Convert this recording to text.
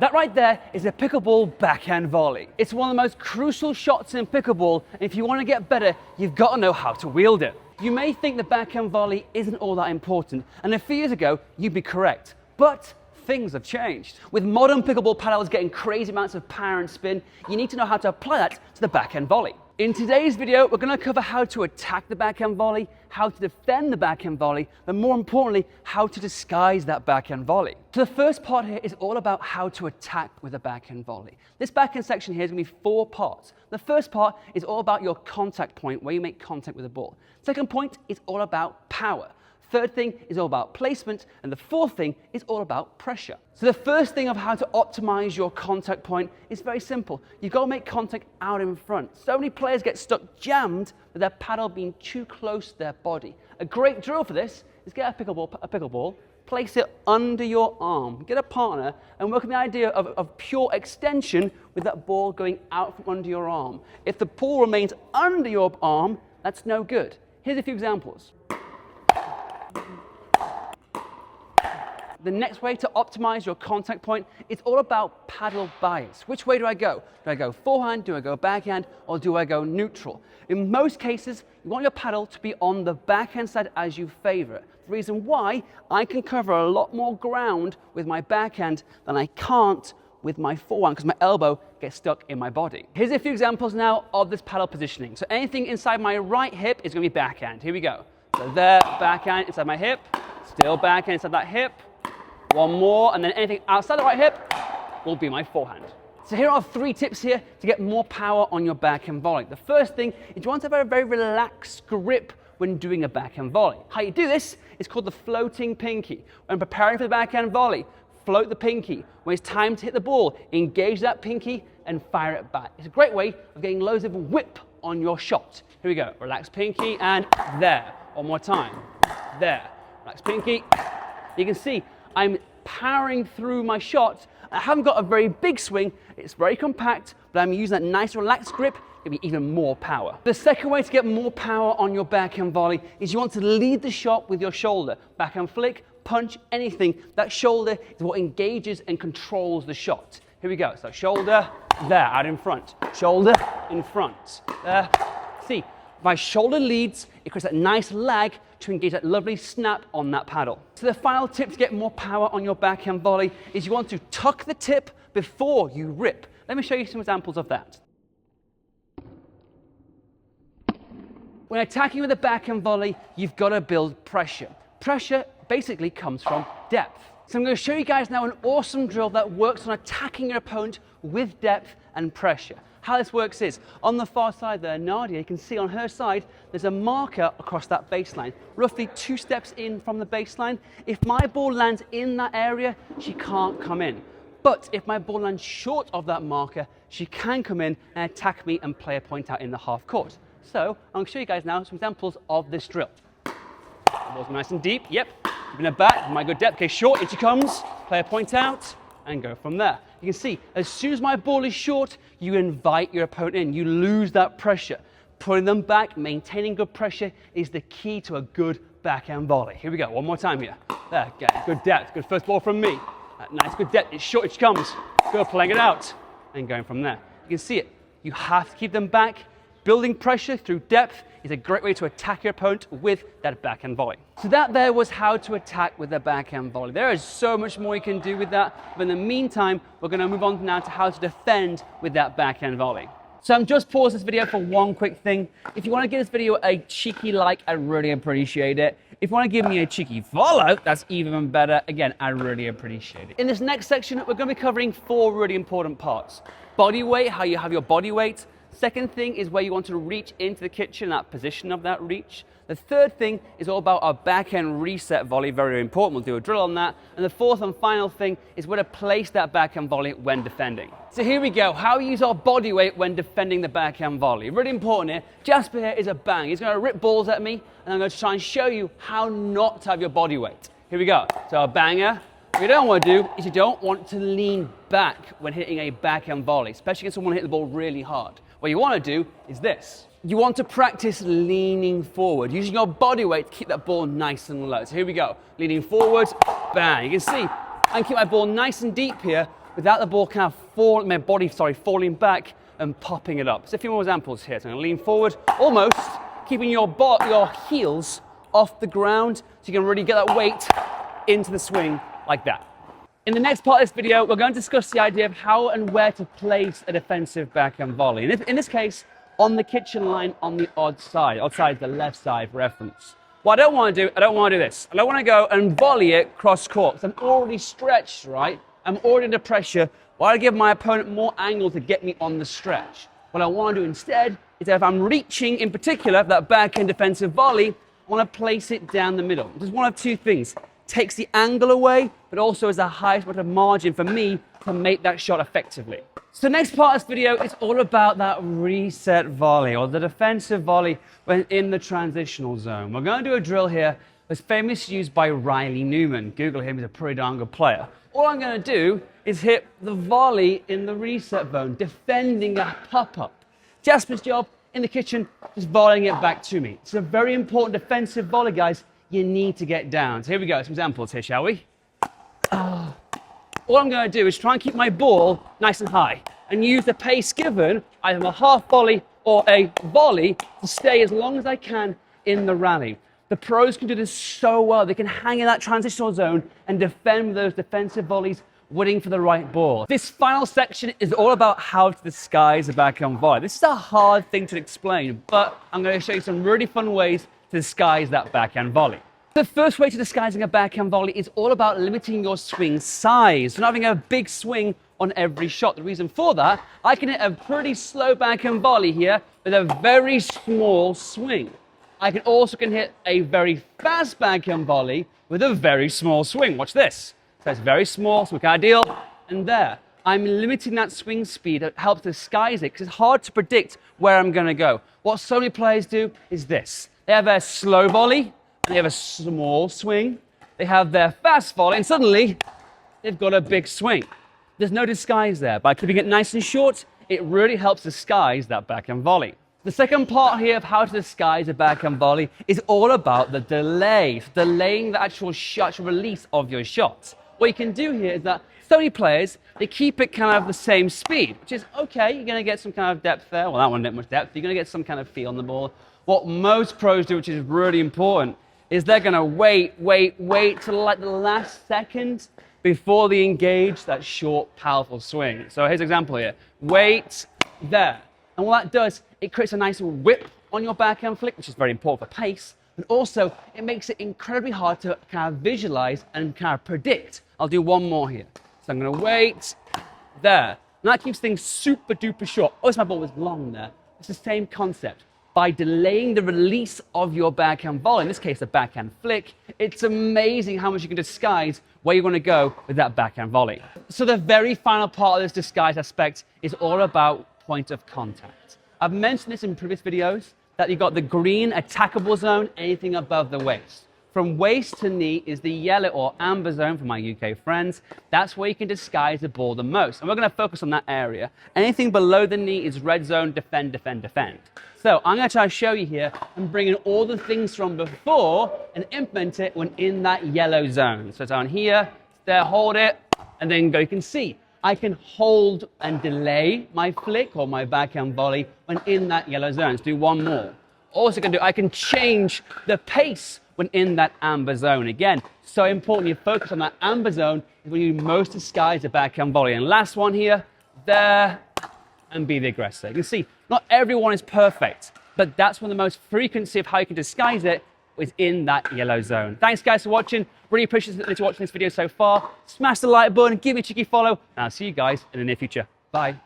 That right there is a pickleball backhand volley. It's one of the most crucial shots in pickleball, and if you want to get better, you've got to know how to wield it. You may think the backhand volley isn't all that important, and a few years ago, you'd be correct. But things have changed. With modern pickleball paddles getting crazy amounts of power and spin, you need to know how to apply that to the backhand volley. In today's video, we're going to cover how to attack the backhand volley, how to defend the backhand volley, but more importantly, how to disguise that backhand volley. So the first part here is all about how to attack with a backhand volley. This backhand section here is going to be 4 parts. The first part is all about your contact point, where you make contact with the ball. Second point is all about power. Third thing is all about placement, and the fourth thing is all about pressure. So the first thing of how to optimize your contact point is very simple. You've got to make contact out in front. So many players get stuck jammed with their paddle being too close to their body. A great drill for this is get a pickleball, place it under your arm, get a partner, and work on the idea of pure extension with that ball going out from under your arm. If the ball remains under your arm, that's no good. Here's a few examples. The next way to optimize your contact point is all about paddle bias. Which way do I go? Do I go forehand, do I go backhand, or do I go neutral? In most cases, you want your paddle to be on the backhand side as you favor it. The reason why, I can cover a lot more ground with my backhand than I can't with my forehand because my elbow gets stuck in my body. Here's a few examples now of this paddle positioning. So anything inside my right hip is going to be backhand. Here we go. So there, backhand inside my hip, still backhand inside that hip. One more, and then anything outside the right hip will be my forehand. So here are 3 tips here to get more power on your backhand volley. The first thing is you want to have a very relaxed grip when doing a backhand volley. How you do this is called the floating pinky. When preparing for the backhand volley, float the pinky. When it's time to hit the ball, engage that pinky and fire it back. It's a great way of getting loads of whip on your shot. Here we go. Relax pinky and there. One more time. There. Relax pinky. You can see I'm powering through my shot. I haven't got a very big swing, it's very compact, but I'm using that nice relaxed grip, give me even more power. The second way to get more power on your backhand volley is you want to lead the shot with your shoulder. Backhand flick, punch, anything. That shoulder is what engages and controls the shot. Here we go, so shoulder, there, out in front. Shoulder, in front. There, see, my shoulder leads, it creates that nice lag to engage that lovely snap on that paddle. So the final tip to get more power on your backhand volley is you want to tuck the tip before you rip. Let me show you some examples of that. When attacking with a backhand volley, you've got to build pressure. Pressure basically comes from depth. So I'm going to show you guys now an awesome drill that works on attacking your opponent with depth and pressure. How this works is, on the far side there, Nadia, you can see on her side, there's a marker across that baseline, roughly 2 steps in from the baseline. If my ball lands in that area, she can't come in. But if my ball lands short of that marker, she can come in and attack me and play a point out in the half court. So I'm going to show you guys now some examples of this drill. The ball's nice and deep, yep. Giving it back, my good depth, okay, short, in she comes, play a point out, and go from there. You can see, as soon as my ball is short, you invite your opponent in. You lose that pressure. Putting them back, maintaining good pressure is the key to a good backhand volley. Here we go, one more time here. There, get good depth, good first ball from me. Nice, good depth, it's short, it comes. Good, playing it out, and going from there. You can see it. You have to keep them back. Building pressure through depth is a great way to attack your opponent with that backhand volley. So that there was how to attack with the backhand volley. There is so much more you can do with that, but in the meantime, we're going to move on now to how to defend with that backhand volley. So I'm just paused this video for one quick thing. If you want to give this video a cheeky like, I really appreciate it. If you want to give me a cheeky follow, that's even better. Again, I really appreciate it. In this next section, we're going to be covering 4 really important parts. Body weight, how you have your body weight. Second thing is where you want to reach into the kitchen, that position of that reach. The third thing is all about our backhand reset volley, very important. We'll do a drill on that. And the fourth and final thing is where to place that backhand volley when defending. So here we go, how we use our body weight when defending the backhand volley. Really important here. Jasper here is a bang. He's going to rip balls at me, and I'm going to try and show you how not to have your body weight. Here we go. So a banger. What you don't want to do is you don't want to lean back when hitting a backhand volley, especially against someone who hit the ball really hard. What you want to do is this. You want to practice leaning forward, using your body weight to keep that ball nice and low. So here we go. Leaning forward, bang. You can see I can keep my ball nice and deep here without the ball kind of my body falling back and popping it up. So a few more examples here. So I'm going to lean forward, almost keeping your heels off the ground so you can really get that weight into the swing like that. In the next part of this video, we're going to discuss the idea of how and where to place a defensive backhand volley. And in this case, on the kitchen line on the odd side. Odd side is the left side for reference. What I don't want to do, I don't want to do this. I don't want to go and volley it cross court. I'm already stretched, right? I'm already under pressure. Why do I give my opponent more angle to get me on the stretch? What I want to do instead is that if I'm reaching, in particular, that backhand defensive volley, I want to place it down the middle. There's one of two things. Takes the angle away, but also is the highest amount of margin for me to make that shot effectively. So the next part of this video is all about that reset volley, or the defensive volley when in the transitional zone. We're going to do a drill here that's famously used by Riley Newman. Google him, he's a pretty darn good player. All I'm going to do is hit the volley in the reset zone, defending a pop-up. Jasper's job in the kitchen is volleying it back to me. It's a very important defensive volley, guys. You need to get down. So here we go, some examples here, shall we? All I'm going to do is try and keep my ball nice and high and use the pace given, either a half volley or a volley, to stay as long as I can in the rally. The pros can do this so well. They can hang in that transitional zone and defend with those defensive volleys, waiting for the right ball. This final section is all about how to disguise a backhand volley. This is a hard thing to explain, but I'm going to show you some really fun ways to disguise that backhand volley. The first way to disguising a backhand volley is all about limiting your swing size, not having a big swing on every shot. The reason for that, I can hit a pretty slow backhand volley here with a very small swing. I can also hit a very fast backhand volley with a very small swing. Watch this. So it's very small, so we kind of deal, and there. I'm limiting that swing speed. That helps disguise it, because it's hard to predict where I'm going to go. What so many players do is this. They have a slow volley, and they have a small swing. They have their fast volley, and suddenly they've got a big swing. There's no disguise there. By keeping it nice and short, it really helps disguise that backhand volley. The second part here of how to disguise a backhand volley is all about the delay, delaying the actual release of your shot. What you can do here is that so many players, they keep it kind of the same speed, which is okay. You're going to get some kind of depth there. Well, that one didn't much depth. You're going to get some kind of feel on the ball. What most pros do, which is really important, is they're going to wait till like the last second before they engage that short, powerful swing. So here's an example here. Wait there. And what that does, it creates a nice whip on your backhand flick, which is very important for pace. And also, it makes it incredibly hard to kind of visualize and kind of predict. I'll do one more here. So I'm going to wait there. And that keeps things super duper short. Oh, my ball was long there. It's the same concept. By delaying the release of your backhand volley, in this case, a backhand flick, it's amazing how much you can disguise where you're going to go with that backhand volley. So the very final part of this disguise aspect is all about point of contact. I've mentioned this in previous videos, that you've got the green attackable zone, anything above the waist. From waist to knee is the yellow or amber zone for my UK friends. That's where you can disguise the ball the most. And we're going to focus on that area. Anything below the knee is red zone, defend, defend, defend. So I'm going to try to show you here and bring in all the things from before and implement it when in that yellow zone. So it's on here, there, hold it, and then go. You can see I can hold and delay my flick or my backhand volley when in that yellow zone. Let's do one more. Also I can change the pace when in that amber zone. Again, so important you focus on that amber zone when you most disguise the backhand volley. And last one here, there, and be the aggressor. You can see not everyone is perfect, but that's one of the most frequency of how you can disguise it is in that yellow zone. Thanks guys for watching. Really appreciate that you're watching this video so far. Smash the like button, give me a cheeky follow, and I'll see you guys in the near future. Bye.